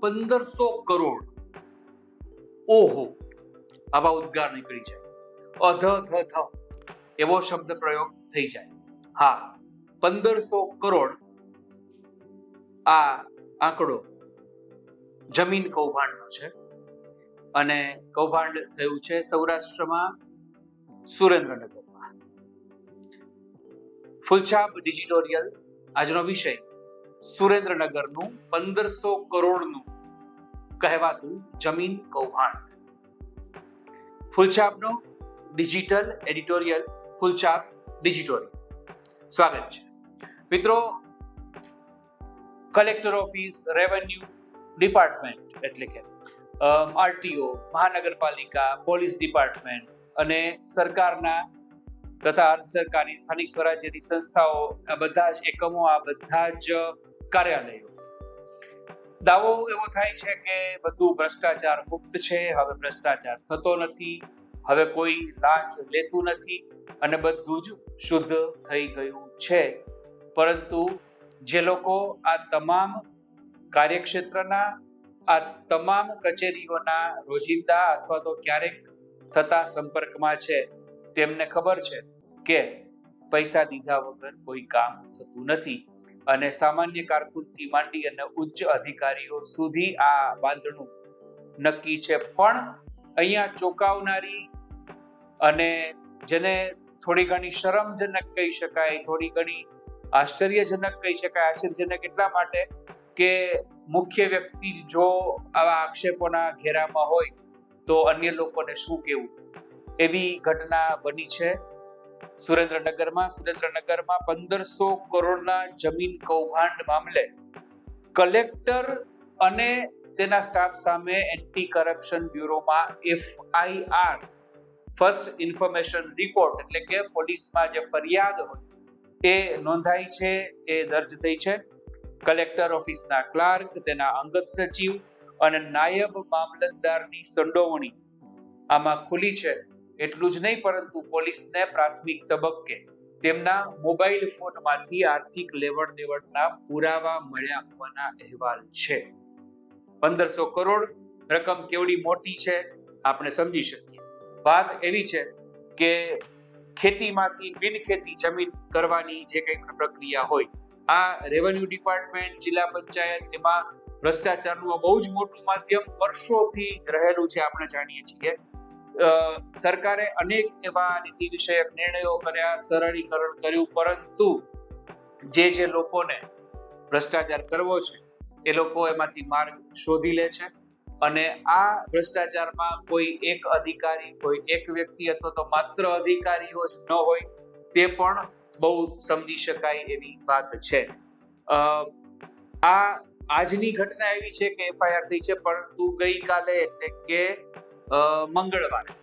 1500 કરોડ. ઓહો, આવા ઉદ્ગાર નીકળી જાય, ધ એવો શબ્દ પ્રયોગ થઈ જાય. હા, 1500 કરોડ આ આંકડો જમીન કૌભાંડનો છે અને કૌભાંડ થયું છે સૌરાષ્ટ્રમાં, સુરેન્દ્રનગરમાં. ફૂલછાપ ડિજિટોરિયલ આજનો વિષય સુરેન્દ્રનગરનું 1500 કરોડનું કહેવાતું જમીન કૌભાંડ. ફૂલછાપનો ડિજિટલ એડિટોરિયલ ફૂલછાપ ડિજિટોરિયલ. સ્વાગત છે મિત્રો. કલેક્ટર ઓફિસ, રેવન્યુ ડિપાર્ટમેન્ટ એટલે કે આરટીઓ, મહાનગરપાલિકા, પોલીસ ડિપાર્ટમેન્ટ અને સરકારના તથા અર્ધ સરકારી સ્થાનિક સ્વરાજ્યની સંસ્થાઓ, આ બધા જ એકમો, આ બધા જ કાર્યાલયો, દાવો એવો થાય છે કે બધું ભ્રષ્ટાચાર મુક્ત છે. હવે ભ્રષ્ટાચાર થતો નથી, હવે કોઈ લાંચ લેતું નથી અને બધું જ શુદ્ધ થઈ ગયું છે. પરંતુ જે લોકો આ તમામ કાર્યક્ષેત્રના, આ તમામ કચેરીઓના રોજિંદા અથવા તો ક્યારેક થતા સંપર્કમાં છે, તેમને ખબર છે કે પૈસા દીધા વગર કોઈ કામ થતું નથી અને સામાન્ય કારકુનથી માંડી અને ઉચ્ચ અધિકારીઓ સુધી આ બાંધણું નક્કી છે. પણ અહીંયા ચોંકાવનારી અને જેને થોડી ઘણી શરમજનક કહી શકાય, થોડી ઘણી આશ્ચર્યજનક કહી શકાય. આશ્ચર્યજનક એટલા માટે કે મુખ્ય વ્યક્તિ જો આવા આક્ષેપોના ઘેરામાં હોય તો અન્ય લોકોને શું કહેવું, એવી ઘટના બની છે સુરેન્દ્રનગરમાં. સુરેન્દ્રનગરમાં 1500 કરોડના જમીન કૌભાંડ મામલે કલેક્ટર અને તેના સ્ટાફ સામે એન્ટી કરપ્શન બ્યુરોમાં FIR, ફર્સ્ટ ઇન્ફોર્મેશન રિપોર્ટ એટલે કે પોલીસમાં જે ફરિયાદ હોય એ નોંધાઈ છે, એ દર્જ થઈ છે. કલેક્ટર ઓફિસના ક્લાર્ક, તેના અંગત સચિવ અને નાયબ મામલતદારની સંડોવણી આમાં ખુલી છે. એટલું જ નહીં, પરંતુ પોલીસને પ્રાથમિક તબક્કે તેમના મોબાઈલ ફોનમાંથી આર્થિક લેવડ દેવડના પુરાવા મળ્યા હોવાના અહેવાલ છે. 1500 કરોડ રકમ કેવડી મોટી છે આપણે સમજી શકીએ. વાત એવી છે કે ખેતીમાંથી બિનખેતી જમીન કરવાની જે કંઈ પણ પ્રક્રિયા હોય, આ રેવન્યુ ડિપાર્ટમેન્ટ, જિલ્લા પંચાયત, એમાં ભ્રષ્ટાચારનું બહુ જ મોટું માધ્યમ વર્ષોથી રહેલું છે. આપણે જાણીએ છીએ સરકારે અનેક એવા નીતિ વિષયક નિર્ણયો કર્યા, સરળીકરણ કર્યું, પરંતુ જે લોકોને ભ્રષ્ટાચાર કરવો છે એ લોકો એમાંથી માર્ગ શોધી લે છે અને આ ભ્રષ્ટાચારમાં કોઈ એક અધિકારી, કોઈ એક વ્યક્તિ અથવા તો માત્ર અધિકારીઓ જ ન હોય, તે પણ બહુ સમજી શકાય એવી વાત છે. આજની ઘટના એવી છે કે FIR થઈ છે, પરંતુ ગઈકાલે એટલે કે મંગળવારે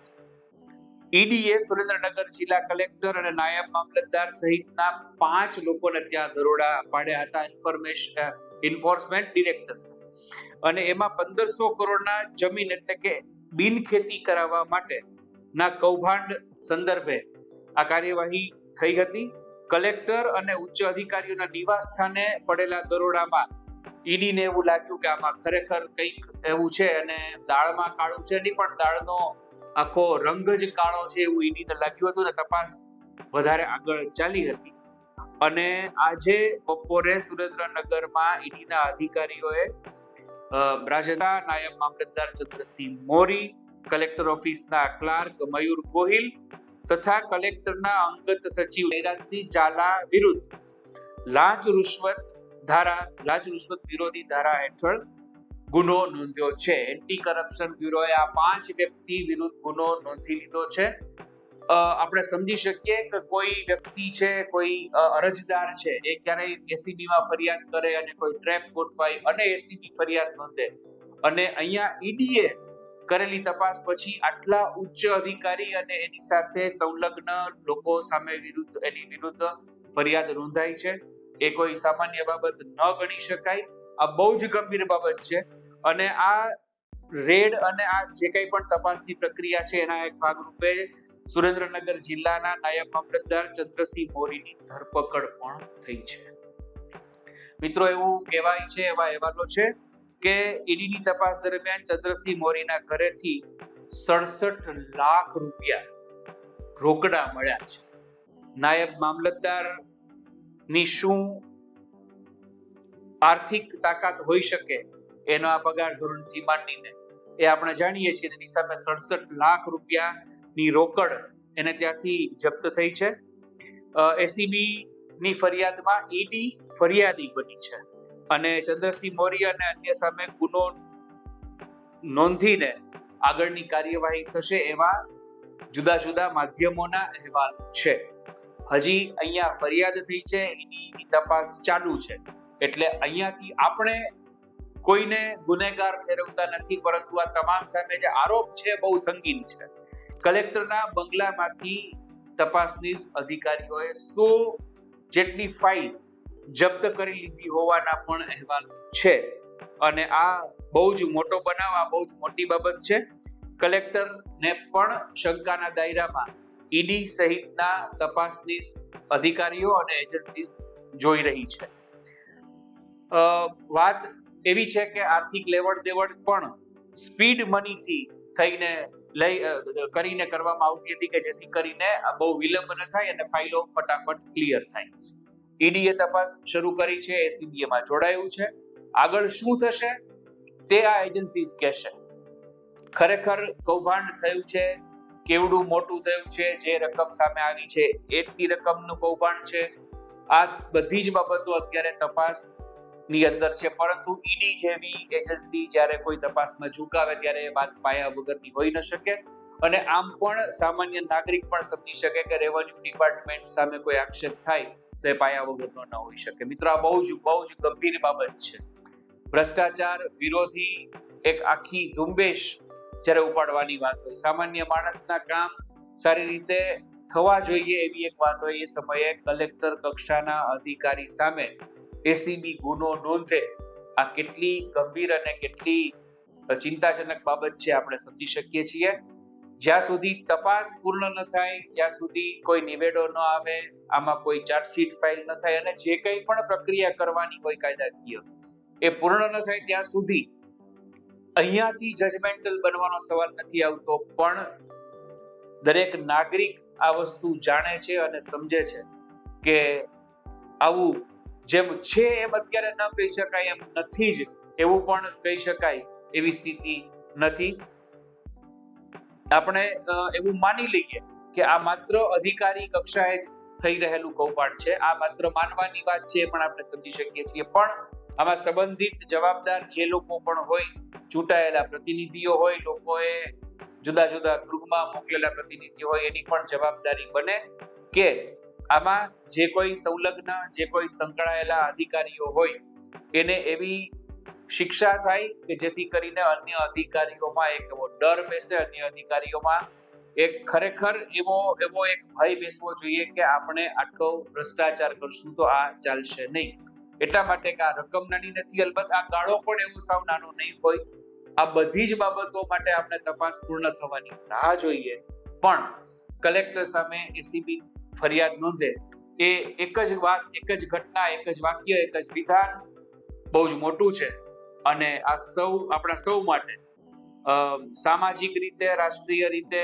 ઈડીએ સુરેન્દ્રનગર જિલ્લા કલેક્ટર અને નાયબ મામલતદાર સહિતના 5 લોકોને ત્યાં દરોડા પાડ્યા હતા, એન્ફોર્સમેન્ટ ડિરેક્ટર્સ. અને એમાં 1500 કરોડના જમીન એટલે કે બિનખેતી કરાવવા માટે ના કૌભાંડ સંદર્ભે આ કાર્યવાહી થઈ હતી. કલેક્ટર અને ઉચ્ચ અધિકારીઓના નિવાસ સ્થાને પડેલા દરોડામાં ઈડીને એવું લાગ્યું કે આમાં ખરેખર કંઈક એવું છે અને દાળમાં કાળું છે નહીં, પણ દાળનો આખો રંગ જ કાળો છે એવું ઈડીને લાગ્યું હતું ને તપાસ વધારે આગળ ચાલી હતી. અને આજે બપોરે સુરેન્દ્રનગરમાં ઈડીના અધિકારીઓએ રાજ્યના નાયબ મામલતદાર ચંદ્રસિંહ મોરી, કલેક્ટર ઓફિસના ક્લાર્ક મયુર ગોહિલ તથા કલેક્ટરના અંગત સચિવ જયરાજસિંહ ઝાલા વિરુદ્ધ લાંચ રૂશ્વત વિરોધી ધારા હેઠળ ગુનો નોંધ્યો છે. એન્ટી કરપ્શન બ્યુરોએ આ 5 વ્યક્તિ વિરુદ્ધ ગુનો નોંધી લીધો છે. આપણે સમજી શકીએ કે કોઈ વ્યક્તિ છે, કોઈ અરજદાર છે, એ ક્યારેય એસીબી માં ફરિયાદ કરે અને કોઈ ટ્રેપ ગોઠવાય અને એસીબી ફરિયાદ નોંધે, અને અહીંયા ઈડીએ કરેલી તપાસ પછી આટલા ઉચ્ચ અધિકારી અને એની સાથે સંલગ્ન લોકો સામે એની વિરુદ્ધ ફરિયાદ નોંધાઈ છે. એ કોઈ સામાન્ય બાબત ન ગણી શકાય. આ બહુ જ ગંભીર બાબત છે અને આ રેડ અને આ જે કંઈ પણ તપાસની પ્રક્રિયા છે એના એક ભાગરૂપે સુરેન્દ્રનગર જિલ્લાના નાયબ મામલતદાર ચંદ્રસિંહ મોરીની ધરપકડ પણ થઈ છે. મિત્રો, એવું કહેવાય છે, એવા અહેવાલો છે કે ઈડીની તપાસ દરમિયાન ચંદ્રસિંહ મોરીના ઘરેથી 67 લાખ રૂપિયા રોકડા મળ્યા છે. નાયબ મામલતદાર ની શું આર્થિક તાકાત હોઈ શકે એનો આ પગાર ધોરણથી માંડીને એ આપણે જાણીએ છીએ. એની સામે 67 લાખ રૂપિયાની રોકડ એને ત્યાંથી જપ્ત થઈ છે. એસીબી ની ફરિયાદમાં ઈડી ફરિયાદી બની છે અને ચંદ્રસિંહ મૌર્ય અને અન્ય સામે ગુનો નોંધીને આગળની કાર્યવાહી થશે એવા જુદા જુદા માધ્યમોના અહેવાલ છે. હજી અહીંયા ફરિયાદ થઈ છે, ઈડીની તપાસ ચાલુ છે, એટલે અહીંયાથી આપણે કોઈને ગુનેગાર ઠેરવતા નથી, પરંતુ આ તમામ સામે જે આરોપ છે બહુ સંગીન છે. કલેક્ટરના બંગલામાંથી તપાસનીશ અધિકારીઓએ 100 જેટલી ફાઇલ જપ્ત કરી લીધી હોવાના પણ અહેવાલ છે અને આ બહુ જ મોટો બનાવ, આ બહુ જ મોટી બાબત છે. કલેક્ટરને પણ શંકાના દાયરામાં ઈડી સહિતના તપાસનીશ અધિકારીઓ અને એજન્સી જોઈ રહી છે. વાત એવી છે કે આર્થિક લેવડ દેવડ પણ સ્પીડ મનીથી થઈને કરીને કરવામાં આવતી હતી કે જેથી કરીને બહુ વિલંબ ન થાય અને ફાઇલો ફટાફટ ક્લિયર થાય. ઈડીએ તપાસ શરૂ કરી છે, એસીબીમાં જોડાયું છે. આગળ શું થશે તે આ એજન્સીઝ કહેશે. ખરેખર કૌભાંડ થયું છે, કેવડું મોટું થયું છે, જે રકમ સામે આવી છે એટલી રકમનું કૌભાંડ છે, આ બધી જ બાબતો અત્યારે તપાસની અંદર છે. પરંતુ ઈડી જેવી એજન્સી જ્યારે કોઈ તપાસમાં ઝુકાવે ત્યારે એ વાત પાયા વગરની હોઈ ન શકે અને આમ પણ સામાન્ય નાગરિક પણ સમજી શકે કે રેવન્યુ ડિપાર્ટમેન્ટ સામે કોઈ આક્ષેપ થાય તો એ પાયા વગરનો ન હોઈ શકે. મિત્રો, આ બહુ જ ગંભીર બાબત છે. ભ્રષ્ટાચાર વિરોધી એક આખી ઝુંબેશ જ્યારે ઉપાડવાની વાત હોય, સામાન્ય માણસના કામ સારી રીતે થવા જોઈએ એવી એક વાત હોય, એ સમયે કલેક્ટર કક્ષાના અધિકારી સામે એસીબી ગુનો નોંધે, આ કેટલી ગંભીર અને કેટલી ચિંતાજનક બાબત છે આપણે સમજી શકીએ છીએ. જ્યાં સુધી તપાસ પૂર્ણ ન થાય, જ્યાં સુધી કોઈ નિવેડો ન આવે, આમાં કોઈ ચાર્જશીટ ફાઇલ ન થાય અને જે કંઈ પણ પ્રક્રિયા કરવાની હોય કાયદાકીય એ પૂર્ણ ન થાય ત્યાં સુધી અહીંયાથી જજમેન્ટલ બનવાનો સવાલ નથી આવતો. પણ દરેક નાગરિક આ વસ્તુ જાણે છે અને સમજે છે કે આવું જેમ છે એમ અત્યારે ન કહી શકાય, એમ નથી જ એવું પણ કહી શકાય એવી સ્થિતિ નથી. આપણે એવું માની લઈએ કે આ માત્ર અધિકારી કક્ષાએ જ થઈ રહેલું કૌભાંડ છે, આ માત્ર માનવાની વાત છે, પણ આપણે સમજી શકીએ છીએ. પણ આમાં સંબંધિત જવાબદાર જે લોકો પણ હોય, ચૂંટાયેલા પ્રતિનિધિઓ હોય, લોકોએ જુદા જુદા ગૃહમાં મોકલેલા પ્રતિનિધિઓ હોય, એની પણ જવાબદારી બને કે આમાં જે કોઈ સંલગ્ન, જે કોઈ સંકળાયેલા અધિકારીઓ હોય એને એવી શિક્ષા થાય કે જેથી કરીને અન્ય અધિકારીઓમાં એક એવો ડર બેસે, અન્ય અધિકારીઓમાં એક ખરેખર એવો એક ભય બેસવો જોઈએ કે આપણે આટલો ભ્રષ્ટાચાર કરશું તો આ ચાલશે નહીં. એટલા માટે કે આ રકમ નાની નથી, અલબત્ત આ ગાળો પણ એવો સાવ નાનો નહીં હોય. આ બધી જ બાબતો માટે આપણે તપાસ પૂર્ણ થવાની રાહ જોઈએ. પણ કલેક્ટર સામે એસીબી ફરિયાદ નોંધે એ એક જ વાત, એક જ ઘટના, એક જ વાક્ય, એક જ વિધાન બહુ જ મોટું છે અને આ આપણા સૌ માટે સામાજિક રીતે, રાષ્ટ્રીય રીતે,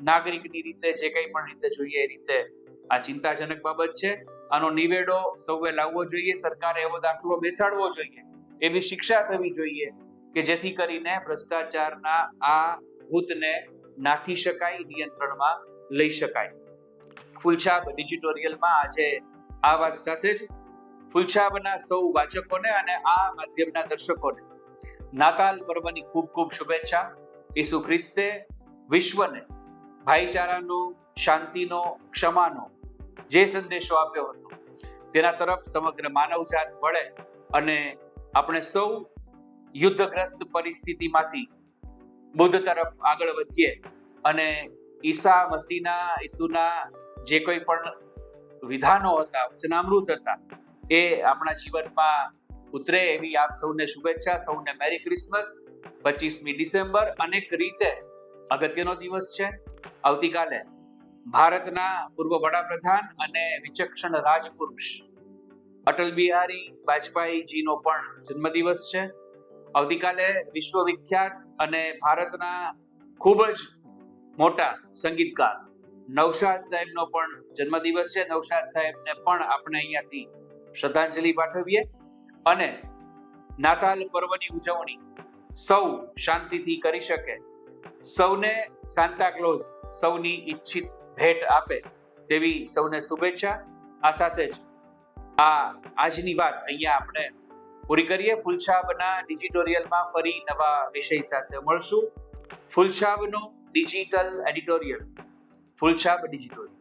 નાગરિકની રીતે, જે કંઈ પણ રીતે જોઈએ એ રીતે આ ચિંતાજનક બાબત છે. આનો નિવેડો સૌએ લાવવો જોઈએ. સરકારે એવો દાખલો બેસાડવો જોઈએ, એવી શિક્ષા થવી જોઈએ કે જેથી કરીને ભ્રષ્ટાચારના આ ભૂતને નાથી શકાય, નિયંત્રણમાં લઈ શકાય. ફૂલછાપ ડિજિટોરિયલમાં આજે આ વાત સાથે જ ફૂલછાપના સૌ વાચકોને અને આ માધ્યમના દર્શકોને નાતાલ પર્વની ખૂબ ખૂબ શુભેચ્છા. ઈસુ ખ્રિસ્તે વિશ્વને ભાઈચારાનો, શાંતિનો, ક્ષમાનો જે સંદેશો આપ્યો હતો તેના તરફ સમગ્ર માનવજાત વળે અને આપણે સૌ યુદ્ધગ્રસ્ત પરિસ્થિતિમાંથી બુદ્ધ તરફ આગળ વધીએ અને ઈસુના જે કોઈ પણ વિધાનો હતા, વચનામૃત હતા, એ આપણા જીવનમાં ઉતરે એવી આપ સૌને શુભેચ્છા. સૌને મેરી ક્રિસમસ. 25મી ડિસેમ્બર અનેક રીતે અગત્યનો દિવસ છે. આવતીકાલે ભારતના પૂર્વ વડાપ્રધાન અને વિચક્ષણ રાજપુરુષ અટલ બિહારી વાજપેયીજીનો પણ જન્મદિવસ છે આવતીકાલે વિશ્વવિખ્યાત અને ભારતના ખૂબ જ મોટા સંગીતકાર નૌશાદ સાહેબનો પણ જન્મદિવસ છે. નૌશાદ સાહેબને પણ આપણે અહીંયાથી શ્રદ્ધાંજલિ પાઠવીએ અને નાતાલ પર્વની ઉજવણી સૌ શાંતિથી કરી શકે, સૌને સાન્તા ક્લોઝ સૌની ઈચ્છિત ભેટ આપે તેવી સૌને શુભેચ્છા. આ સાથે જ આજની વાત અહીંયા આપણે પૂરી કરીએ. ફૂલછાબના ડિજિટોરિયલમાં ફરી નવા વિષય સાથે મળશું. ફૂલછાબનો ડિજિટલ એડિટોરિયલ, ફૂલછાબ ડિજિટોરિયલ.